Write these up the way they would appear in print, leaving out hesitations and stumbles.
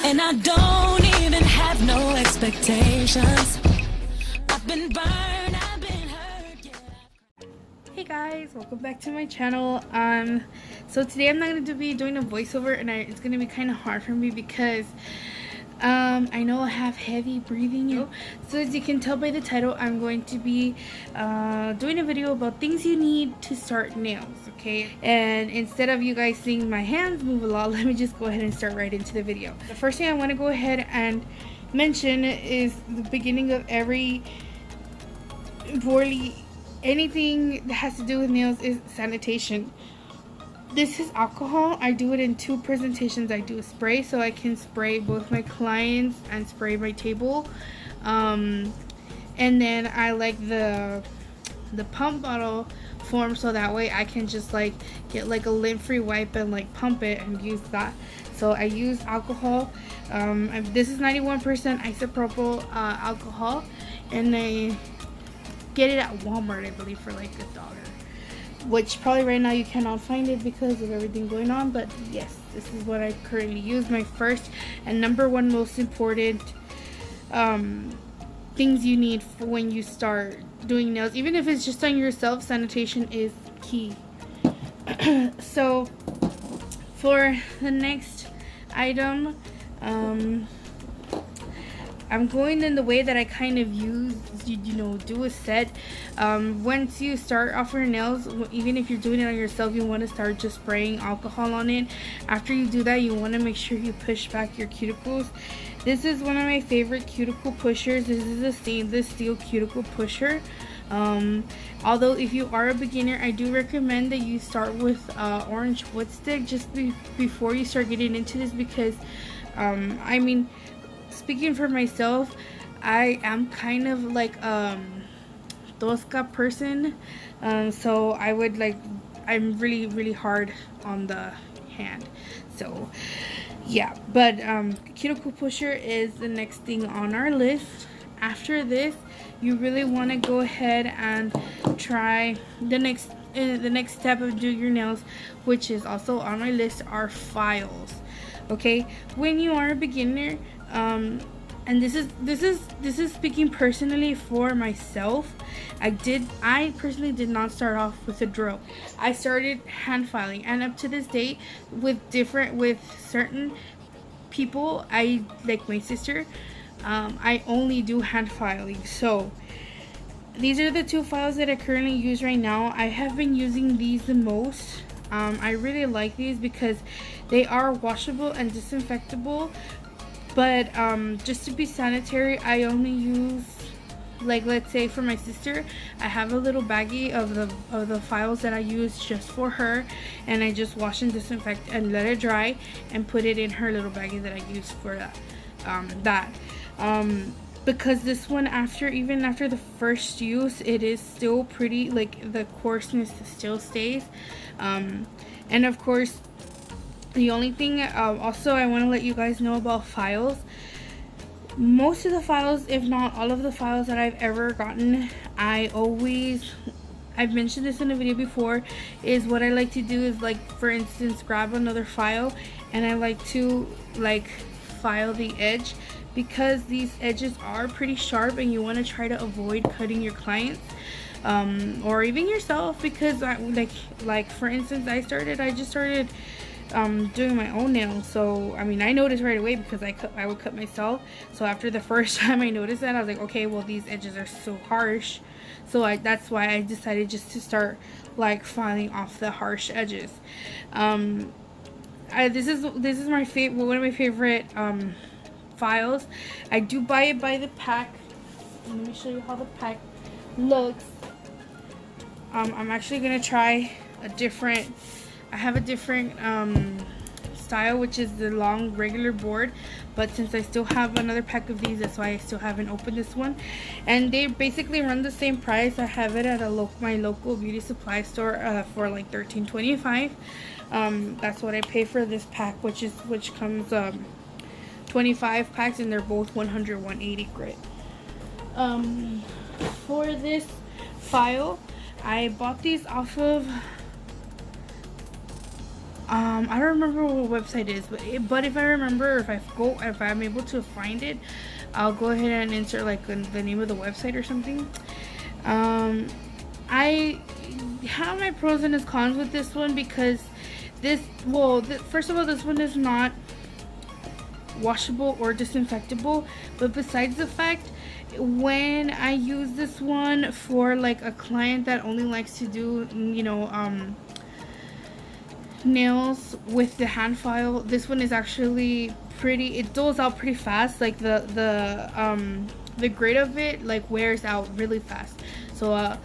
And I don't even have no expectations. I've been burned, I've been hurt, yeah. Hey guys, welcome back to my channel. So today I'm not going to be doing a voiceover, and it's going to be kind of hard for me because I know I have heavy breathing. So as you can tell by the title, I'm going to be doing a video about things you need to start nails, okay? And instead of you guys seeing my hands move a lot, let me just go ahead and start right into the video. The first thing I want to go ahead and mention is the beginning of every anything that has to do with nails is sanitation. This is alcohol. I do it in two presentations. I do a spray, so I can spray both my clients and spray my table, and then I like the pump bottle form, so that way I can just like get like a lint-free wipe and like pump it and use that. So I use alcohol. This is 91% isopropyl alcohol, and I get it at Walmart, I believe, for like $1, which probably right now you cannot find it because of everything going on. But yes, this is what I currently use. My first and number one most important things you need for when you start doing nails, even if it's just on yourself, sanitation is key. So for the next item, I'm going in the way that I kind of use, do a set. Once you start off your nails, even if you're doing it on yourself, you want to start just spraying alcohol on it. After you do that, you want to make sure you push back your cuticles. This is one of my favorite cuticle pushers. This is a stainless steel cuticle pusher. Although if you are a beginner, I do recommend that you start with orange wood stick just before you start getting into this, because I mean, speaking for myself, I am kind of like tosca person, so I would like, I'm really hard on the hand. So yeah, but cuticle pusher is the next thing on our list. After this, you really want to go ahead and try the next step of doing your nails, which is also on my list, are files. Okay, when you are a beginner, and this is speaking personally for myself, I personally did not start off with a drill. I started hand filing, and up to this date, with certain people, I like my sister, I only do hand filing. So these are the two files that I currently use right now. I have been using these the most. I really like these because they are washable and disinfectable, but just to be sanitary, I only use, like, let's say for my sister, I have a little baggie of the files that I use just for her, and I just wash and disinfect and let it dry and put it in her little baggie that I use for that. Because this one, even after the first use, it is still pretty, like, the coarseness still stays. And of course, the only thing also I want to let you guys know about files, most of the files, if not all of the files that I've ever gotten, I've mentioned this in a video before, is what I like to do is, like, for instance, grab another file and I like to like file the edge, because these edges are pretty sharp and you want to try to avoid cutting your clients or even yourself, because like for instance, I just started doing my own nails. So I mean, I noticed right away because I would cut myself. So after the first time I noticed that, I was like, okay, well, these edges are so harsh, so that's why I decided just to start like filing off the harsh edges. This is my favorite, one of my favorite files. I do buy it by the pack. Let me show you how the pack looks. I'm actually gonna try I have a different style, which is the long regular board, but since I still have another pack of these, that's why I still haven't opened this one. And they basically run the same price. I have it at my local beauty supply store for like $13.25. That's what I pay for this pack, which comes 25 packs, and they're both 100/180 grit. For this file, I bought these off of I don't remember what website it is, but if I remember, if I'm able to find it, I'll go ahead and insert like the name of the website or something. I have my pros and its cons with this one because first of all, this one is not washable or disinfectable, but besides the fact, when I use this one for like a client that only likes to do, nails with the hand file, this one is actually it dulls out pretty fast. Like the grit of it like wears out really fast. So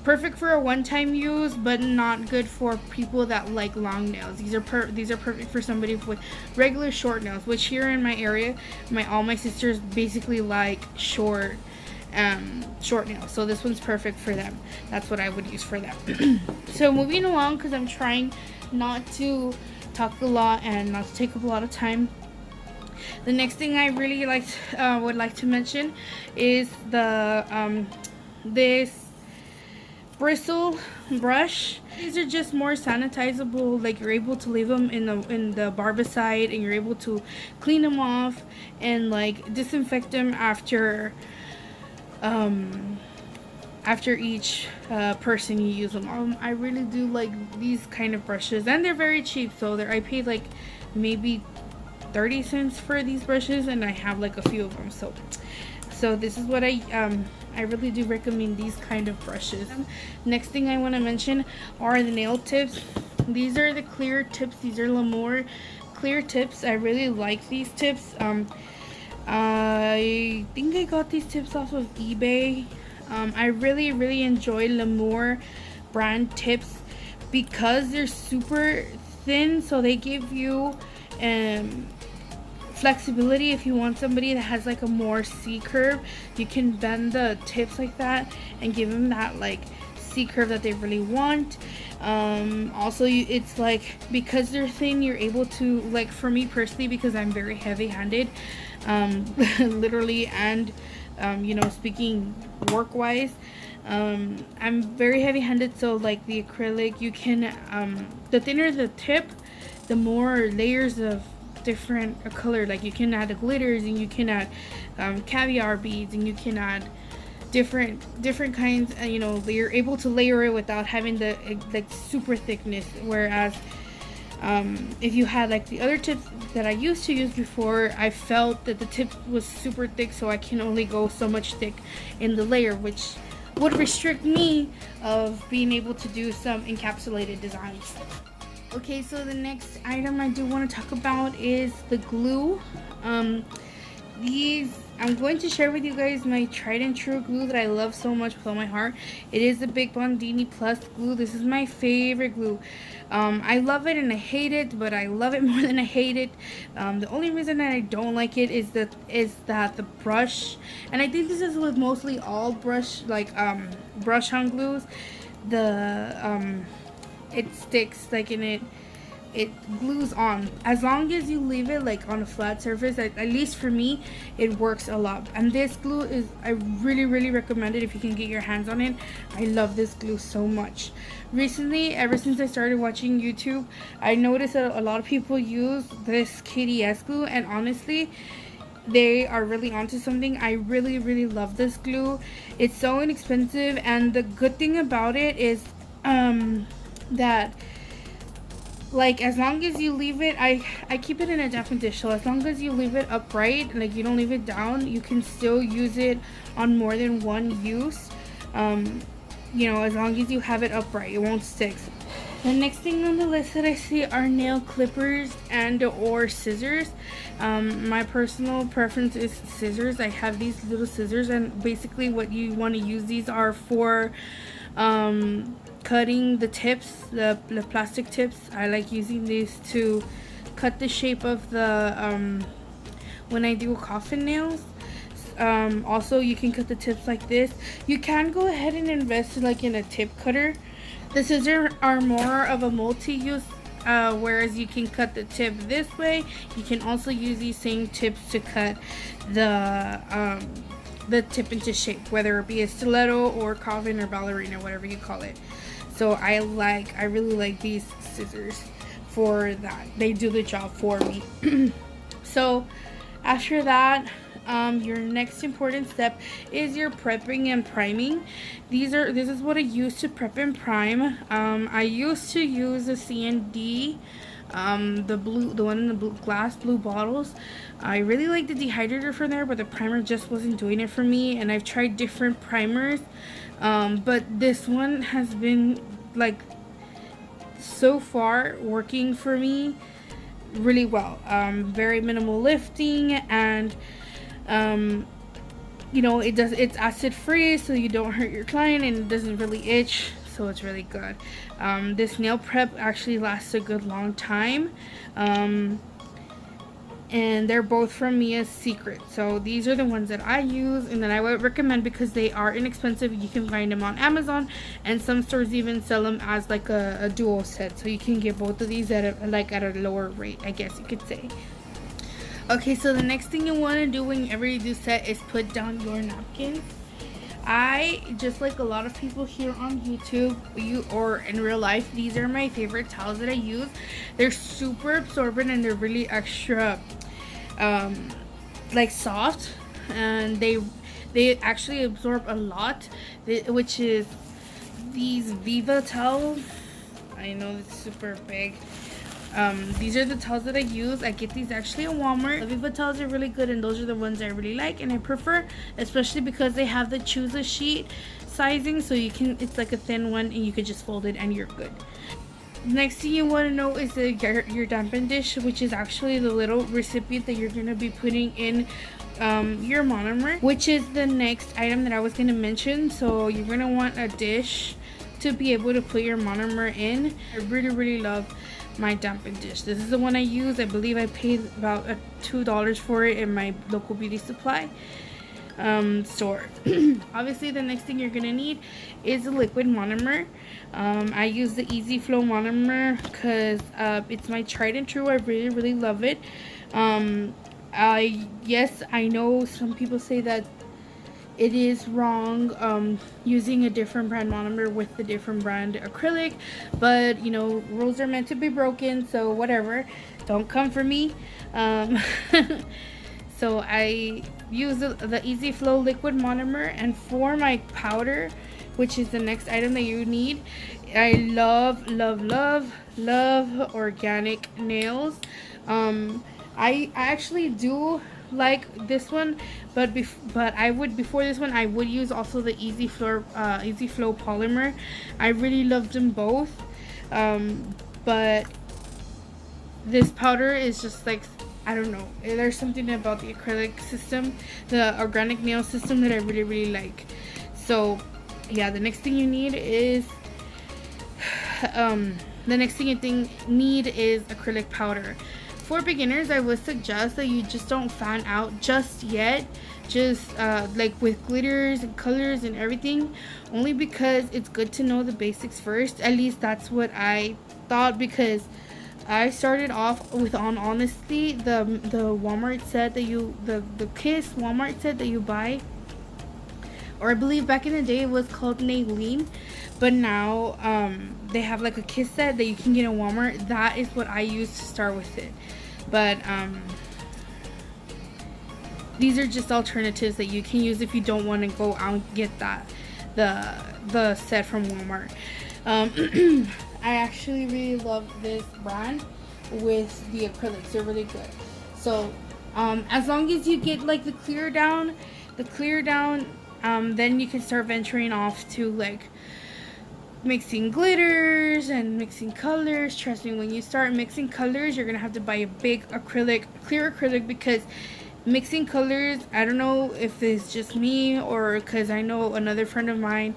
perfect for a one-time use, but not good for people that like long nails. These are perfect for somebody with regular short nails, which here in my area, all my sisters basically like short nails. So this one's perfect for them. That's what I would use for them. So moving along, because I'm trying not to talk a lot and not to take up a lot of time. The next thing I really would like to mention is the this bristle brush. These are just more sanitizable. Like, you're able to leave them in the barbicide, and you're able to clean them off and like disinfect them after each person you use them. I really do like these kind of brushes, and they're very cheap. So I paid like maybe 30 cents for these brushes, and I have like a few of them. So this is what I really do recommend these kind of brushes. Next thing I want to mention are the nail tips. These are the clear tips. These are Laredo clear tips. I really like these tips. I think I got these tips off of eBay. I really enjoy Laredo brand tips because they're super thin, so they give you flexibility. If you want somebody that has like a more C curve, you can bend the tips like that and give them that like C curve that they really want. Also, it's like, because they're thin, you're able to, like, for me personally, because I'm very heavy-handed, literally, and speaking work wise, I'm very heavy-handed. So like the acrylic, you can the thinner the tip, the more layers of different color. Like, you can add the glitters, and you can add caviar beads, and you can add different kinds, and you're able to layer it without having the like super thickness. Whereas if you had like the other tips that I used to use before, I felt that the tip was super thick, so I can only go so much thick in the layer, which would restrict me of being able to do some encapsulated designs. Okay, so the next item I do want to talk about is the glue. I'm going to share with you guys my tried and true glue that I love so much with all my heart. It is the Big Bondini Plus glue. This is my favorite glue. I love it and I hate it, but I love it more than I hate it. The only reason that I don't like it is that the brush, and I think this is with mostly all brush on glues, it sticks, like, in it glues on. As long as you leave it like on a flat surface, at least for me, it works a lot. And this glue I really recommend it if you can get your hands on it. I love this glue so much. Recently, ever since I started watching YouTube, I noticed that a lot of people use this KDS glue, and honestly, they are really onto something. I really love this glue. It's so inexpensive, and the good thing about it is that, like, as long as you leave it, I keep it in a dampened dish, so as long as you leave it upright, like you don't leave it down, you can still use it on more than one use. As long as you have it upright, it won't stick. The next thing on the list that I see are nail clippers and or scissors. My personal preference is scissors. I have these little scissors, and basically what you want to use these are for cutting the tips, the plastic tips. I like using these to cut the shape of the when I do coffin nails. Also, you can cut the tips like this. You can go ahead and invest like in a tip cutter. The scissors are more of a multi-use, whereas you can cut the tip this way. You can also use these same tips to cut the tip into shape, whether it be a stiletto or coffin or ballerina, whatever you call it. So I really like these scissors for that. They do the job for me. So after that, your next important step is your prepping and priming. This is what I use to prep and prime. I used to use the C&D, the one in the glass blue bottles. I really like the dehydrator from there, but the primer just wasn't doing it for me, and I've tried different primers, but this one has been like so far working for me really well. Very minimal lifting, and you know, it's acid free, so you don't hurt your client, and it doesn't really itch, so it's really good. This nail prep actually lasts a good long time, and they're both from Mia's Secret. So these are the ones that I use and that I would recommend because they are inexpensive. You can find them on Amazon, and some stores even sell them as like a duo set, so you can get both of these at a lower rate, I guess you could say. Okay, so the next thing you want to do whenever you do set is put down your napkins. I, just like a lot of people here on YouTube or in real life, these are my favorite towels that I use. They're super absorbent, and they're really extra like soft, and they actually absorb a lot, which is these Viva towels. I know it's super big. These are the towels that I use. I get these actually at Walmart. The Viva towels are really good, and those are the ones I really like and I prefer, especially because they have the choose a sheet sizing, so it's like a thin one, and you can just fold it and you're good. Next thing you want to know is your dampen dish, which is actually the little recipient that you're going to be putting in your monomer, which is the next item that I was going to mention. So you're going to want a dish to be able to put your monomer in. I really love my dampen dish. This is the one I use. I believe I paid about $2 for it in my local beauty supply store. Obviously, the next thing you're gonna need is a liquid monomer. I use the Easy Flow monomer because it's my tried and true. I really love it. Yes, I know some people say that it is wrong using a different brand monomer with a different brand acrylic, but you know, rules are meant to be broken, so whatever, don't come for me. So I use the Easy Flow liquid monomer, and for my powder, which is the next item that you need, I love organic nails. I actually do like this one, but before this one I would use also the Easy Flow polymer. I really loved them both, but this powder is just like, I don't know, there's something about the acrylic system, the organic nail system, that I really like. So yeah, the next thing you need is acrylic powder. For beginners, I would suggest that you just don't fan out just yet, just like with glitters and colors and everything, only because it's good to know the basics first. At least that's what I thought, because I started off with, on honestly, the Walmart set that the Kiss Walmart set that you buy, or I believe back in the day it was called Naylene, but now they have like a Kiss set that you can get in Walmart. That is what I used to start with it, but these are just alternatives that you can use if you don't want to go out and get the set from Walmart. I actually really love this brand with the acrylics. They're really good. So as long as you get like the clear down, then you can start venturing off to like mixing glitters and mixing colors. Trust me, when you start mixing colors, you're gonna have to buy a big clear acrylic, because mixing colors, I don't know if it's just me or because I know another friend of mine,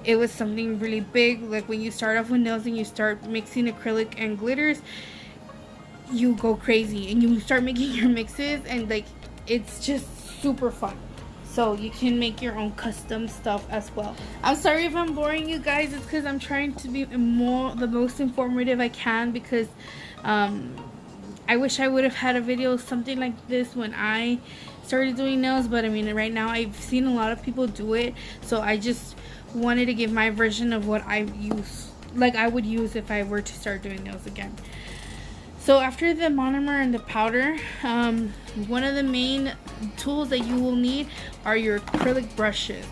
it was something really big. Like when you start off with nails and you start mixing acrylic and glitters, you go crazy and you start making your mixes, and like it's just super fun. So you can make your own custom stuff as well. I'm sorry if I'm boring you guys. It's because I'm trying to be the most informative I can, because I wish I would have had a video something like this when I started doing nails, but I mean right now I've seen a lot of people do it, so I just wanted to give my version of what I would use if I were to start doing nails again. So after the monomer and the powder, one of the main tools that you will need are your acrylic brushes.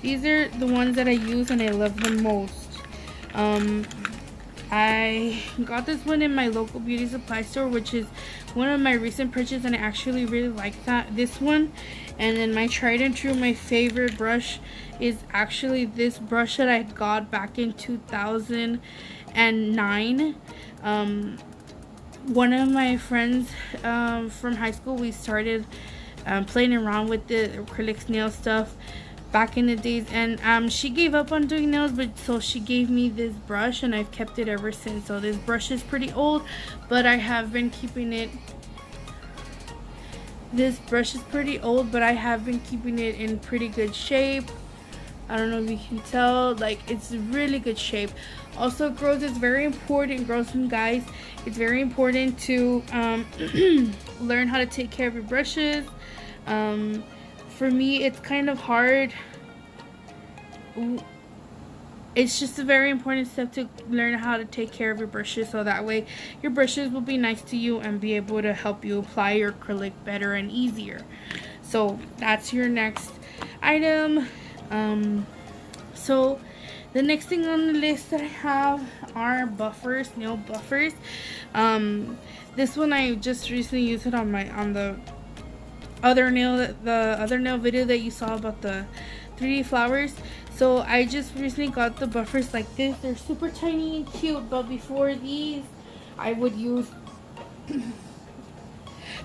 These are the ones that I use and I love the most. I got this one in my local beauty supply store, which is one of my recent purchases, and I actually really like this one. And then my tried and true, my favorite brush is actually this brush that I got back in 2009. One of my friends from high school, we started playing around with the acrylic nail stuff back in the days, and she gave up on doing nails, but so she gave me this brush and I've kept it ever since. So this brush is pretty old, but I have been keeping it. This brush is pretty old, but I have been keeping it in pretty good shape. I don't know if you can tell, like, it's really good shape. Also, girls, it's very important, girls and guys, it's very important to learn how to take care of your brushes. For me, it's kind of hard. It's just a very important step to learn how to take care of your brushes, so that way your brushes will be nice to you and be able to help you apply your acrylic better and easier. So that's your next item. So the next thing on the list that I have are buffers, nail buffers. This one I just recently used it on the other nail video that you saw about the 3D flowers. So I just recently got the buffers like this. They're super tiny and cute, but before these I would use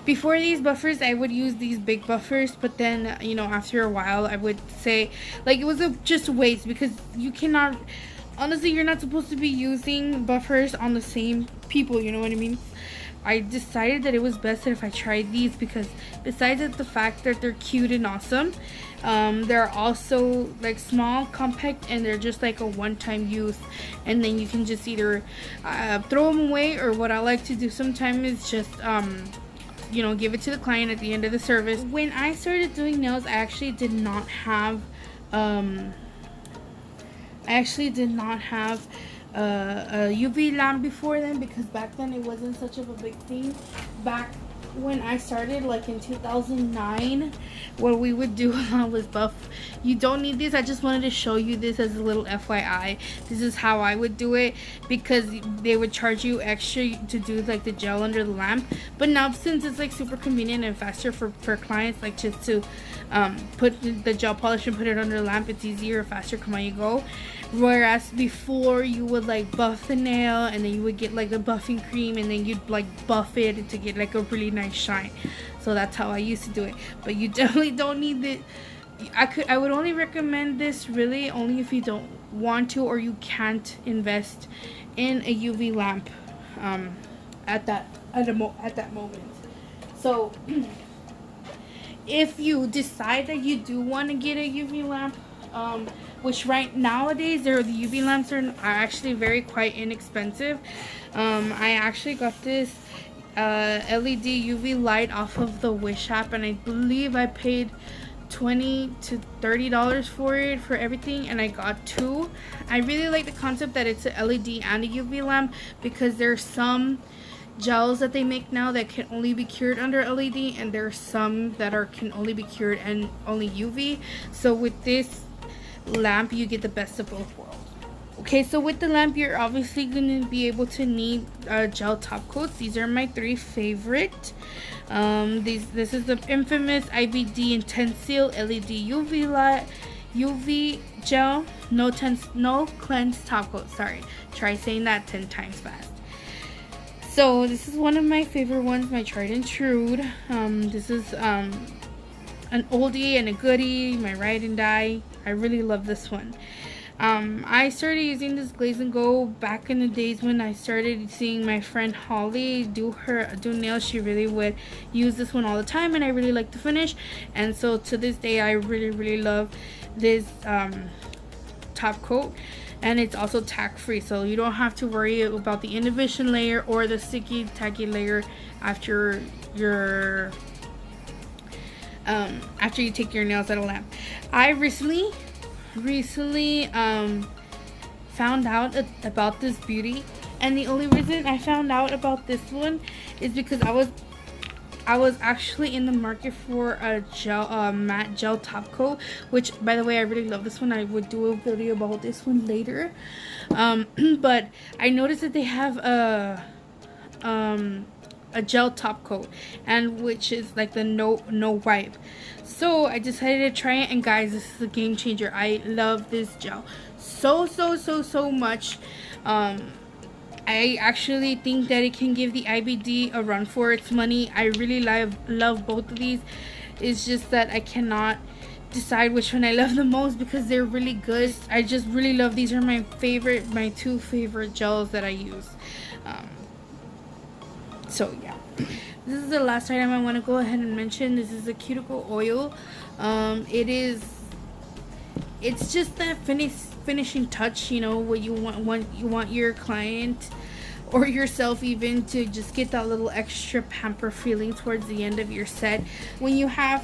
I would use these big buffers, but then, you know, after a while I would say, like, it was just a waste, because you cannot, honestly, you're not supposed to be using buffers on the same people, you know what I mean? I decided that it was best that if I tried these, because besides the fact that they're cute and awesome, they're also like small, compact, and they're just like a one-time use, and then you can just either throw them away, or what I like to do sometimes is just you know, give it to the client at the end of the service. When I started doing nails, I actually did not have a UV lamp before then, because back then it wasn't such of a big thing. Back when I started, like in 2009, what we would do was buff. You don't need this, I just wanted to show you this as a little FYI. This is how I would do it, because they would charge you extra to do like the gel under the lamp. But now, since it's like super convenient and faster for clients, like just to put the gel polish and put it under the lamp, it's easier, faster, come on you go. Whereas before, you would like buff the nail, and then you would get like the buffing cream, and then you'd like buff it to get like a really nice shine. So that's how I used to do it. But you definitely don't need it. I would only recommend this really only if you don't want to, or you can't invest in a UV lamp at that moment. So if you decide that you do want to get a UV lamp, which nowadays the UV lamps are actually quite inexpensive. I actually got this LED UV light off of the Wish app, and I believe I paid $20 to $30 for it, for everything, and I got two. I really like the concept that it's a LED and a UV lamp, because there's some gels that they make now that can only be cured under LED, and there's some that can only be cured and only UV. So with this lamp, you get the best of both worlds. Okay, so with the lamp, you're obviously going to be able to need gel top coats. These are my three favorite. This is the infamous IBD Intense Seal LED UV gel no cleanse top coat. Sorry, try saying that 10 times fast. So this is one of my favorite ones, my tried and true. This is an oldie and a goodie, my ride and die. I really love this one. I started using this Glaze and Go back in the days when I started seeing my friend Holly do nails. She really would use this one all the time, and I really like the finish. And so to this day, I really love this top coat. And it's also tack free, so you don't have to worry about the inhibition layer or the sticky tacky layer after you take your nails out of lamp. I recently found out about this beauty, And the only reason I found out about this one is because I was actually in the market for a matte gel top coat, which, by the way, I really love this one. I would do a video about this one later. But I noticed that they have a gel top coat, and which is like the no wipe. So I decided to try it, and guys, this is a game changer. I love this gel so much. I actually think that it can give the IBD a run for its money. I really love both of these. It's just that I cannot decide which one I love the most because they're really good. I just really love these. Are my two favorite gels that I use. So yeah, this is the last item I want to go ahead and mention. This is a Cuticle Oil. It's just that finishing touch, you know, what you want your client or yourself even to just get that little extra pamper feeling towards the end of your set. When you have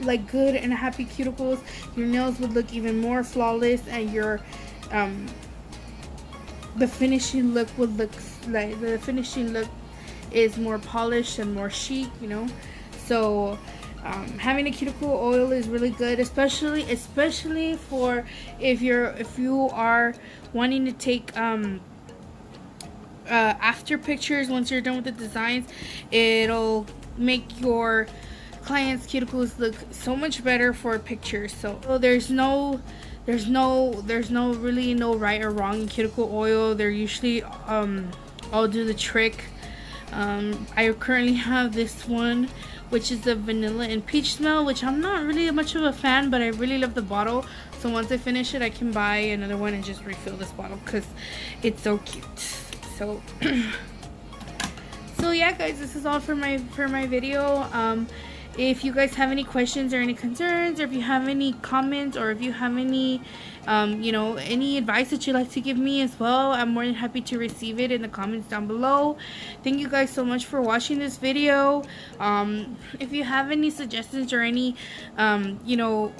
like good and happy cuticles, your nails would look even more flawless, and your the finishing look is more polished and more chic, you know. So having a cuticle oil is really good, especially for if you are wanting to take after pictures. Once you're done with the designs, it'll make your clients' cuticles look so much better for pictures. So there's really no right or wrong in cuticle oil. They're usually all do the trick. I currently have this one, which is the vanilla and peach smell, which I'm not really much of a fan, but I really love the bottle. So once I finish it, I can buy another one and just refill this bottle because it's so cute. So so yeah, guys, this is all for my video. If you guys have any questions or any concerns, or if you have any comments, or if you have any you know, any advice that you'd like to give me as well, I'm more than happy to receive it in the comments down below. Thank you guys so much for watching this video. If you have any suggestions or any you know,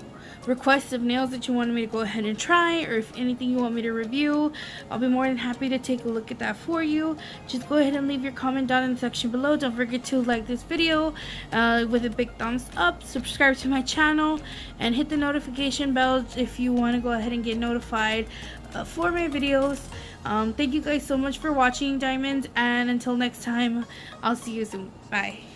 requests of nails that you want me to go ahead and try, or if anything you want me to review, I'll be more than happy to take a look at that for you. Just go ahead and leave your comment down in the section below. Don't forget to like this video with a big thumbs up, subscribe to my channel, and hit the notification bell if you want to go ahead and get notified for my videos. Thank you guys so much for watching, diamonds, and until next time, I'll see you soon. Bye.